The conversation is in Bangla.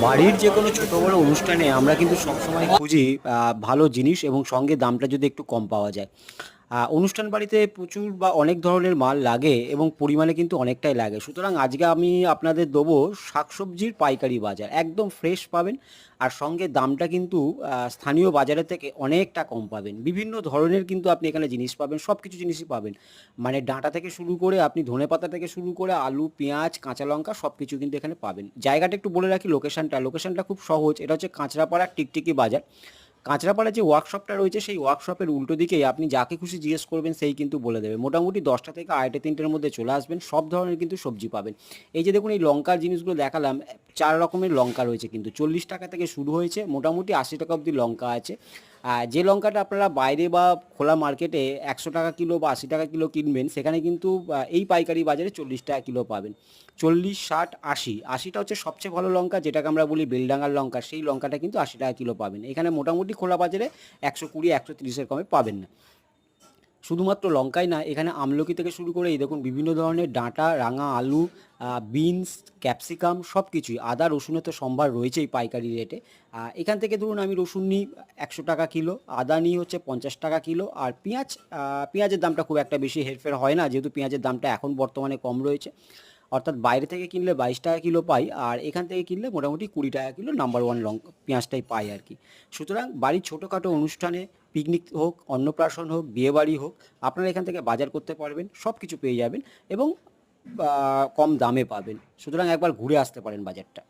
বাড়ির যে কোনো ছোট বড় অনুষ্ঠানে আমরা কিন্তু সবসময় খুঁজি ভালো জিনিস এবং সঙ্গে দামটা যদি একটু কম পাওয়া যায়। অনুষ্ঠান বাড়িতে প্রচুর বা অনেক ধরনের মাল লাগে এবং পরিমাণে কিন্তু অনেকটাই লাগে। সুতরাং আজকে আমি আপনাদের দেবো শাকসবজির পাইকারি বাজার। একদম ফ্রেশ পাবেন আর সঙ্গে দামটা কিন্তু স্থানীয় বাজারের থেকে অনেকটা কম পাবেন। বিভিন্ন ধরনের কিন্তু আপনি এখানে জিনিস পাবেন, সবকিছু জিনিসই পাবেন। মানে ডাঁটা থেকে শুরু করে আপনি ধনেপাতা থেকে শুরু করে আলু, পেঁয়াজ, কাঁচা লঙ্কা সবকিছু কিন্তু এখানে পাবেন। জায়গাটা একটু বলে রাখি, লোকেশনটা খুব সহজ। এটা হচ্ছে কাঁচরাপাড়ার টিকটিকি বাজার। কাঁচরাপাড়ায় যে ওয়ার্কশপটা রয়েছে সেই ওয়ার্কশপের উল্টো দিকেই আপনি যাকে খুশি জিজ্ঞেস করবেন সেই কিন্তু বলে দেবে। মোটামুটি 10টা থেকে 2:30-3টের মধ্যে চলে আসবেন, সব ধরনের কিন্তু সবজি পাবেন। এই যে দেখুন এই লঙ্কার জিনিসগুলো দেখালাম, 4 রকমের লঙ্কা রয়েছে কিন্তু 40 টাকা থেকে শুরু হয়েছে, মোটামুটি 80 টাকা অবধি লঙ্কা আছে। যে লঙ্কাটা আপনারা বাইরে বা খোলা মার্কেটে 100 টাকা কিলো বা 80 টাকা কিলো কিনবেন, সেখানে কিন্তু এই পাইকারি বাজারে 40 টাকা কিলো পাবেন। 40, 60, 80, 80টা হচ্ছে সবচেয়ে ভালো লঙ্কা, যেটাকে আমরা বলি বেলডাঙ্গার লঙ্কা। সেই লঙ্কাটা কিন্তু 80 টাকা কিলো পাবেন। এখানে মোটামুটি খোলা বাজারে 120, 130-এর কমে পাবেন না। শুধুমাত্র লঙ্কাই না, এখানে আমলকি থেকে শুরু করে এই দেখুন বিভিন্ন ধরনের ডাঁটা, রাঙা আলু, বিনস, ক্যাপসিকাম সব কিছুই, আদা রসুনের তো সম্ভার রয়েছেই পাইকারি রেটে। এখান থেকে ধরুন আমি রসুন নিই 100 টাকা কিলো, আদা নিই হচ্ছে 50 টাকা কিলো, আর পেঁয়াজ, পেঁয়াজের দামটা খুব একটা বেশি হেরফের হয় না, যেহেতু পেঁয়াজের দামটা এখন বর্তমানে কম রয়েছে। অর্থাৎ বাইরে থেকে কিনলে 22 টাকা কিলো পাই, আর এখান থেকে কিনলে মোটামুটি 20 টাকা কিলো নাম্বার ওয়ান পেঁয়াজটাই পাই আর কি। সুতরাং বাড়ির ছোটোখাটো অনুষ্ঠানে, পিকনিক হোক, অন্নপ্রাশন হোক, বিয়েবাড়ি হোক, আপনারা এখান থেকে বাজার করতে পারবেন, সব কিছু পেয়ে যাবেন এবং কম দামে পাবেন। সুতরাং একবার ঘুরে আসতে পারেন বাজারটা।